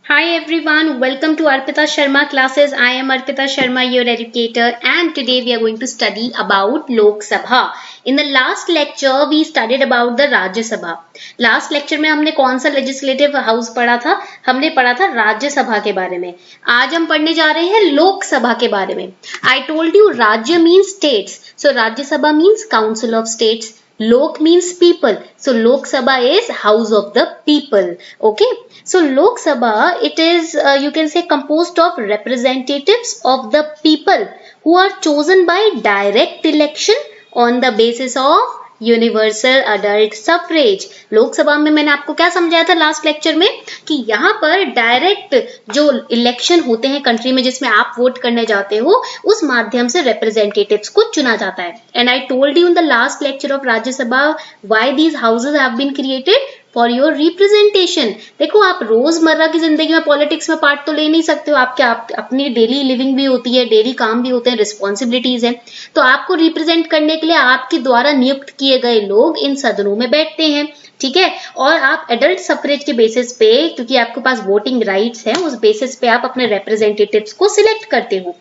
Hi everyone, welcome to Arpita Sharma classes. I am Arpita Sharma, your educator, and today we are going to study about Lok Sabha. In the last lecture, we studied about the Rajya Sabha. Last lecture में हमने कौन सा legislative house पढ़ा था? हमने पढ़ा था राज्य सभा के बारे में. आज हम पढ़ने जा रहे हैं लोक सभा के बारे में. I told you राज्य means states, so राज्य सभा means council of states. Lok means people, so Lok Sabha is house of the people. Okay, so Lok Sabha, it is you can say composed of representatives of the people who are chosen by direct election on the basis of universal adult suffrage. Lok Sabha में मैंने आपको क्या समझाया था last lecture में कि यहाँ पर डायरेक्ट जो इलेक्शन होते हैं कंट्री में जिसमें आप वोट करने जाते हो उस माध्यम से रिप्रेजेंटेटिव्स को चुना जाता है. And I told you in the last lecture of Rajya Sabha why these houses have been created for your representation. देखो आप रोजमर्रा की जिंदगी में पॉलिटिक्स में पार्ट तो ले नहीं सकते हो, आपके अपनी डेली लिविंग भी होती है, डेली काम भी होते हैं, रिस्पॉन्सिबिलिटीज हैं, तो आपको रिप्रेजेंट करने के लिए आपके द्वारा नियुक्त किए गए लोग इन सदनों में बैठते हैं. ठीक है, और आप एडल्ट सफरेज के बेसिस पे, क्योंकि आपके पास वोटिंग राइट्स हैं, उस बेसिस पे आप अपने रिप्रेजेंटेटिव्स को सिलेक्ट करते हो.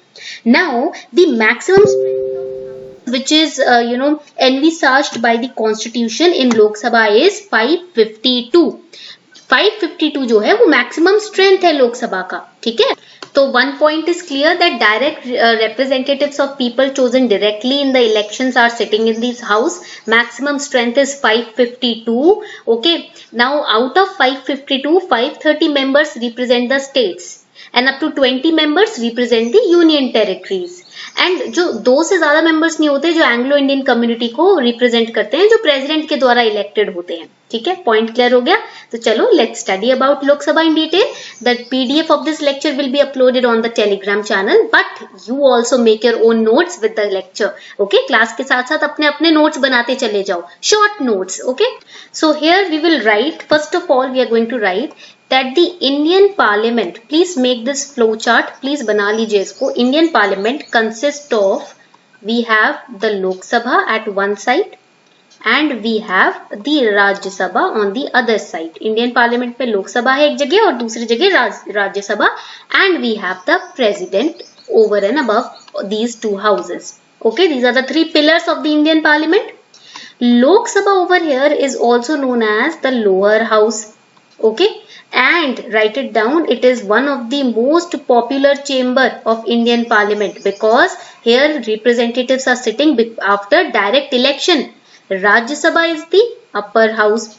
Now the maximum which is envisaged by the constitution in Lok Sabha is 552. 552 जो है वो मैक्सिमम स्ट्रेंथ है लोकसभा का. ठीक है, तो one point is clear that direct representatives of people chosen directly in the elections are sitting in this house. Maximum strength is 552. Okay, now out of 552, 530 members represent the states and up to 20 members represent the union territories. And जो 2 से ज्यादा members नहीं होते जो Anglo Indian community को represent करते हैं, जो प्रेसिडेंट के द्वारा इलेक्टेड होते हैं. ठीक है, पॉइंट क्लियर हो गया. तो चलो let's study about Lok Sabha in detail. The PDF of this lecture will be uploaded on the Telegram channel, but you also make your own notes with the lecture. Okay, class के साथ साथ अपने अपने notes बनाते चले जाओ, short notes. Okay, so here we will write, first of all we are going to write that the Indian Parliament, please make this flow chart, please बना लीजिए इसको. Indian Parliament consists of, we have the Lok Sabha at one side and we have the Rajya Sabha on the other side. Indian Parliament पे लोक सभा है एक जगह और दूसरी जगह राज्य सभा, and we have the President over and above these two houses. Okay, these are the 3 pillars of the Indian Parliament. Lok Sabha over here is also known as the lower house. Okay, and write it down, it is one of the most popular chamber of Indian Parliament because here representatives are sitting after direct election. Rajya Sabha is the upper house.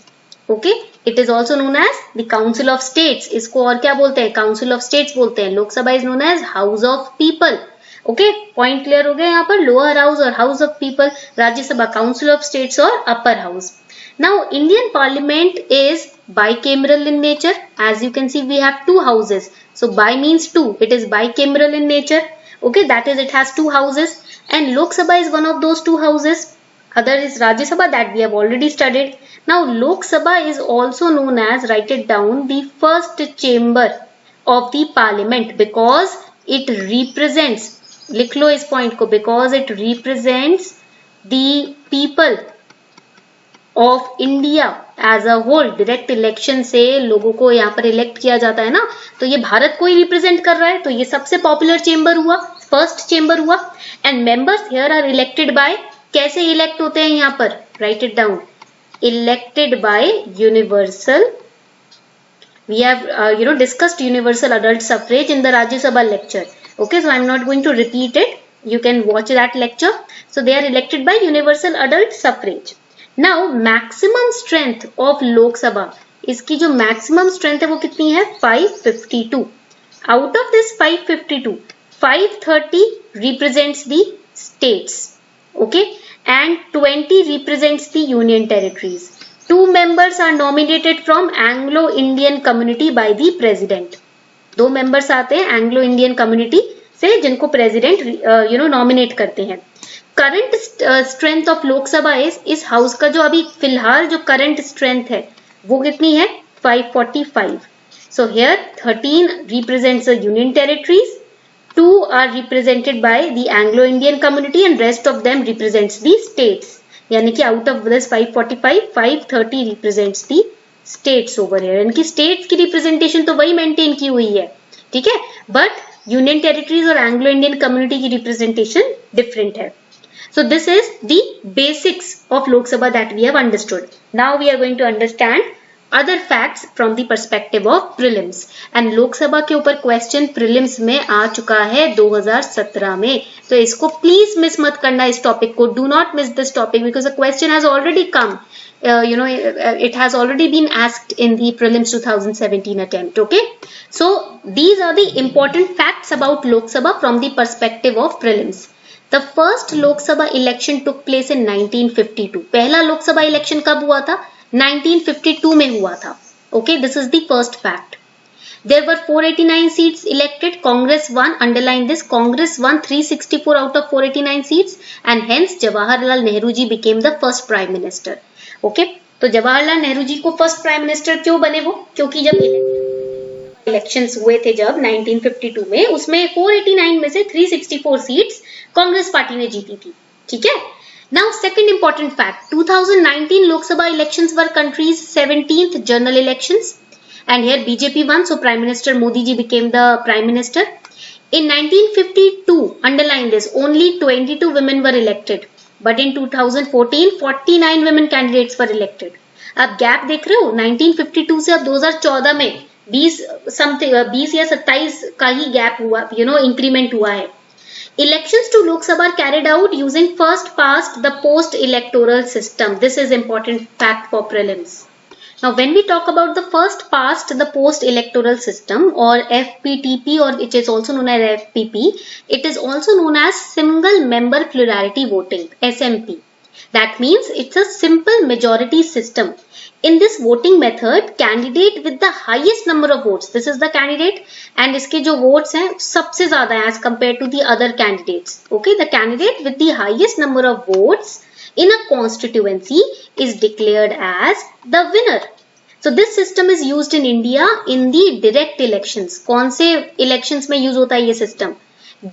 Okay, it is also known as the Council of States. इसको और क्या बोलते हैं? Council of States बोलते हैं. लोक सभा is known as House of People. Okay, point clear हो गया. यहाँ पर लोअर हाउस और house of people, Rajya Sabha council of states और upper house. Now Indian parliament is bicameral in nature. As you can see, we have 2 houses. So bi means 2. It is bicameral in nature. Okay, that is it has 2 houses. And Lok Sabha is one of those 2 houses. Other is Rajya Sabha that we have already studied. Now Lok Sabha is also known as, write it down, the first chamber of the parliament because it represents, लिख लो इस point को, because it represents the people of India as a whole. Direct election से लोगों को यहाँ पर elect किया जाता है ना, तो ये भारत को ही रिप्रेजेंट कर रहा है, तो ये सबसे पॉपुलर चेंबर हुआ, फर्स्ट चेंबर हुआ. And members here are elected by, कैसे इलेक्ट होते हैं यहाँ पर, write it down, elected by universal. We have discussed universal adult suffrage in the Rajya Sabha lecture. Okay, so I am not going to repeat it, you can watch that lecture. So they are elected by universal adult suffrage. Now maximum strength of Lok Sabha, इसकी जो maximum strength है वो कितनी है, 552. Out of this 552, 530 represents the states, okay, and 20 represents the union territories. 2 members are nominated from Anglo-Indian community by the president. 2 members आते हैं Anglo-Indian community से जिनको president nominate करते हैं. करंट स्ट्रेंथ ऑफ लोकसभा इस हाउस का जो अभी फिलहाल जो करंट स्ट्रेंथ है वो कितनी है, 545. So here 13 represents the union territories, 2 are represented by the Anglo Indian community and rest of them represents the states. यानी कि out of this 545, 530 represents the states over here, यानी कि स्टेट्स की representation तो वही मेंटेन की हुई है, ठीक है, बट यूनियन टेरिटरीज और एंग्लो इंडियन कम्युनिटी की रिप्रेजेंटेशन डिफरेंट है. So this is the basics of Lok Sabha that we have understood. Now we are going to understand other facts from the perspective of prelims. And Lok Sabha के ऊपर question prelims में आ चुका है 2017 में. तो इसको please miss मत करना इस topic को. Do not miss this topic because the question has already come. It has already been asked in the prelims 2017 attempt. Okay. So these are the important facts about Lok Sabha from the perspective of prelims. The first Lok Sabha election took place in 1952. पहला लोक सभा election कब हुआ था? 1952 में हुआ था. Okay, this is the first fact. There were 489 seats elected. Congress won. Underline this. Congress won 364 out of 489 seats, and hence Jawaharlal Nehru ji became the first prime minister. Okay, तो जवाहरलाल नेहरू जी को first prime minister क्यों बने वो? क्योंकि जब elections हुए थे जब 1952 में, उसमें 489 में से 364 सीट्स कांग्रेस पार्टी ने जीती थी. ठीक है. Now second important fact, 2019 Lok Sabha elections were countries 17th general elections and here BJP won, so Prime Minister Modi ji became the Prime Minister. In 1952, underline this, only 22 women were elected, but in 2014 49 women candidates were elected. अब gap देख रहे हो, 1952 से अब 2014 में 20 या 27 का ही gap हुआ, इंक्रीमेंट हुआ है. Elections to Lok Sabha are carried out using first past the post electoral system. This is important fact for prelims. Now when we talk about the first past the post electoral system or FPTP, or it is also known as FPP, it is also known as single member plurality voting, SMP. That means it's a simple majority system. In this voting method, candidate with the highest number of votes, this is the candidate, and इसके जो votes हैं सबसे ज़्यादा है as compared to the other candidates. Okay, the candidate with the highest number of votes in a constituency is declared as the winner. So this system is used in India in the direct elections. कौन से elections में use होता है ये system?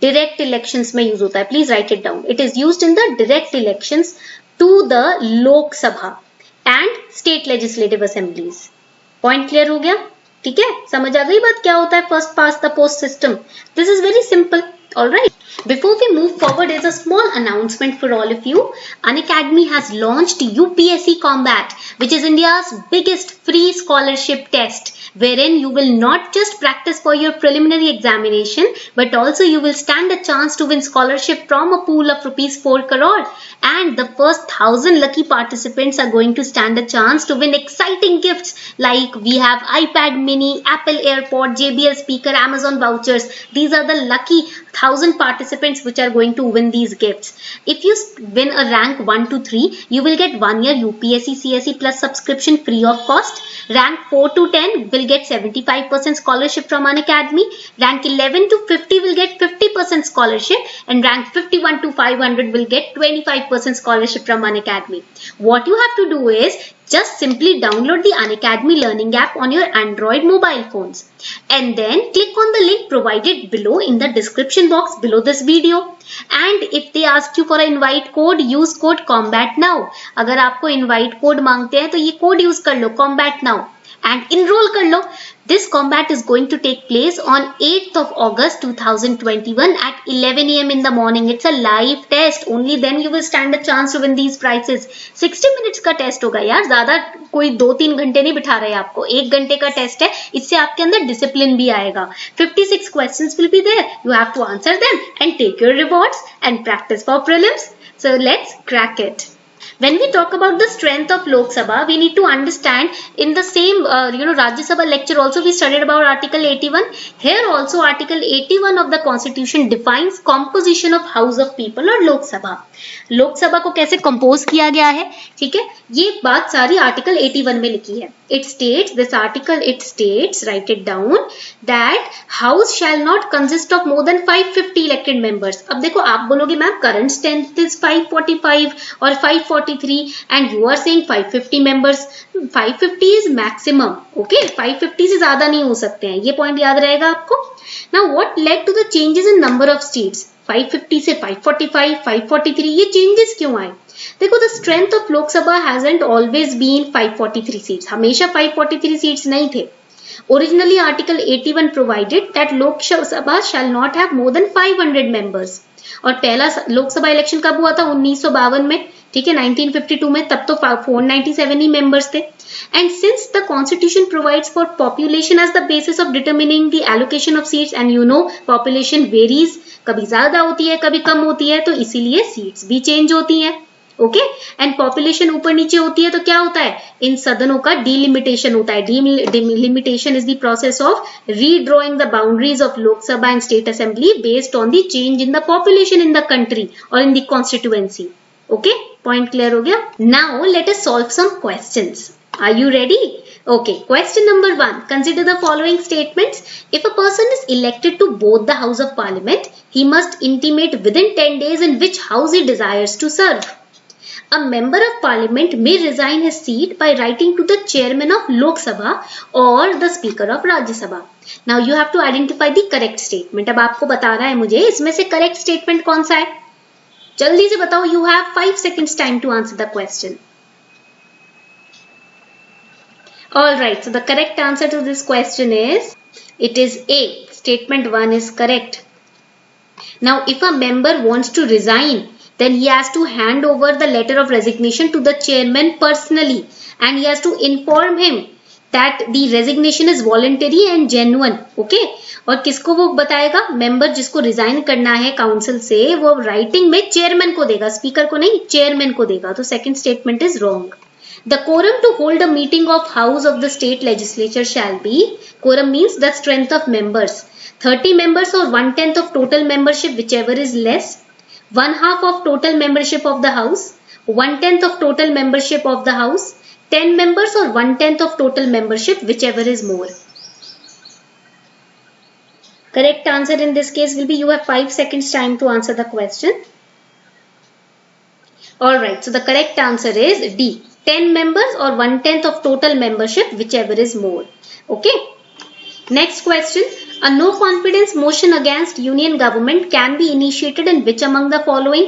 Direct elections में use होता है. Please write it down. It is used in the direct elections to the Lok Sabha and state legislative assemblies. Point clear हो गया? ठीक है, समझ आ गई बात क्या होता है first past the post system? This is very simple. All right. Before we move forward, there's a small announcement for all of you. Unacademy has launched UPSC Combat, which is India's biggest free scholarship test, wherein you will not just practice for your preliminary examination, but also you will stand a chance to win scholarship from a pool of rupees 4 crore. And the first 1000 lucky participants are going to stand a chance to win exciting gifts like we have iPad mini, Apple AirPod, JBL speaker, Amazon vouchers. These are the lucky 1000 participants which are going to win these gifts. If you win a rank 1 to 3, you will get 1 year UPSC CSE plus subscription free of cost. Rank 4 to 10 will get 75% scholarship from Unacademy. Rank 11 to 50 will get 50% scholarship, and rank 51 to 500 will get 25% scholarship from Unacademy. What you have to do is just simply download the Unacademy learning app on your Android mobile phones and then click on the link provided below in the description box below this video. And if they ask you for an invite code, use code combat now. अगर आपको invite code मांगते हैं तो ये code use कर लो, combat now, and enroll कर लो. This combat is going to take place on 8th of August 2021 at 11 AM in the morning. It's a live test. Only then you will stand a chance to win these prizes. 60 minutes का test होगा यार, ज़्यादा कोई 2-3 घंटे नहीं बिठा रहे आपको. 1 घंटे का टेस्ट है, इससे आपके अंदर डिसिप्लिन भी आएगा. 56 questions will be there. You have to answer them and take your rewards and practice for prelims. So let's crack it. When we talk about the strength of Lok Sabha, we need to understand in the same, Rajya Sabha lecture also we studied about Article 81. Here also Article 81 of the Constitution defines composition of House of People or Lok Sabha. लोक सभा को कैसे compose किया गया है, ठीक है, ये बात सारी आर्टिकल 81 में लिखी है. It states, this article it states, write it down, that House shall not consist of more than 550 elected members. अब देखो आप बोलोगे मैम current strength is 545 और 543 and you are saying 550 members. 550 is maximum. Okay, 550 से ज्यादा नहीं हो सकते हैं, ये पॉइंट याद रहेगा आपको. Now what led to the changes in number of seats? 550 से 545, 543, ये चेंजेस क्यों आए? देखो, the strength of Lok Sabha hasn't always been 543 seats, हमेशा 543 सीट्स नहीं थे. Originally, Article 81 provided that Lok Sabha shall not have more than 500 members. और पहला लोकसभा इलेक्शन कब हुआ था? 1952 में, ठीक है, 1952 में, तब तो 497 ही मेंबर्स थे. And since the constitution provides for population as the basis of determining the allocation of seats, and you know population varies, कभी ज्यादा होती है कभी कम होती है, तो इसीलिए सीट्स भी चेंज होती हैं. ओके, एंड पॉपुलेशन ऊपर नीचे होती है तो क्या होता है? इन सदनों का डिलिमिटेशन होता है. Delimitation is the process of redrawing the boundaries of Lok Sabha and state assembly based on the change in the population in the country और in the constituency. Okay, point clear हो गया? Now let us solve some questions. Are you ready? Okay, question number 1. Consider the following statements. If a person is elected to both the House of Parliament, he must intimate within 10 days in which house he desires to serve. A member of Parliament may resign his seat by writing to the chairman of Lok Sabha or the speaker of Rajya Sabha. Now you have to identify the correct statement. अब आपको बता रहा है मुझे इसमें से correct statement कौन सा है. जल्दी से बताओ. You have 5 seconds time to answer the question. Alright, so the correct answer to this question is, it is A. Statement 1 is correct. Now, if a member wants to resign, then he has to hand over the letter of resignation to the chairman personally, and he has to inform him that the resignation is voluntary and genuine. Okay? और किसको वो बताएगा? Member जिसको resign करना है council से, वो writing में चेयरमैन को देगा, स्पीकर को नहीं, चेयरमैन को देगा. तो second statement is wrong. The quorum to hold a meeting of House of the State Legislature shall be, quorum means the strength of members, 30 members or 1/10 of total membership, whichever is less, 1/2 of total membership of the House, 1/10 of total membership of the House, 10 members or 1/10 of total membership, whichever is more. Correct answer in this case will be, you have 5 seconds time to answer the question. Alright, so the correct answer is D. 10 members or 1/10 of total membership, whichever is more. Okay. Next question. A no confidence motion against union government can be initiated in which among the following?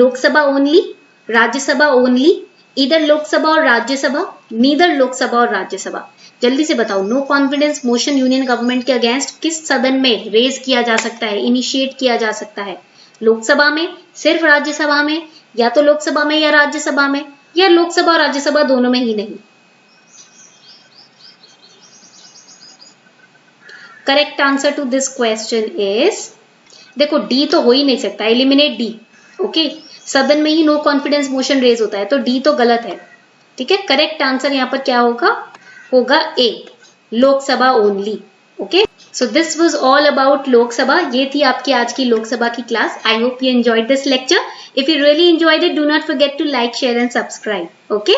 Lok Sabha only, Rajya Sabha only, either Lok Sabha or Rajya Sabha, neither Lok Sabha और राज्य सभा. जल्दी से बताओ, नो confidence motion union government के against किस सदन में रेज किया जा सकता है, इनिशिएट किया जा सकता है? लोकसभा में, सिर्फ राज्यसभा में, या तो लोकसभा में या राज्यसभा में, या लोकसभा और राज्यसभा दोनों में ही नहीं. Correct answer to this question is, देखो डी तो हो ही नहीं सकता, एलिमिनेट डी. ओके, सदन में ही नो कॉन्फिडेंस मोशन रेज होता है, तो डी तो गलत है. ठीक है, करेक्ट आंसर यहाँ पर क्या होगा? होगा A, Lok Sabha only. Okay, so this was all about Lok Sabha. ये थी आपकी आज की लोकसभा की class. I hope you enjoyed this lecture. If you really enjoyed it, do not forget to like, share and subscribe. Okay?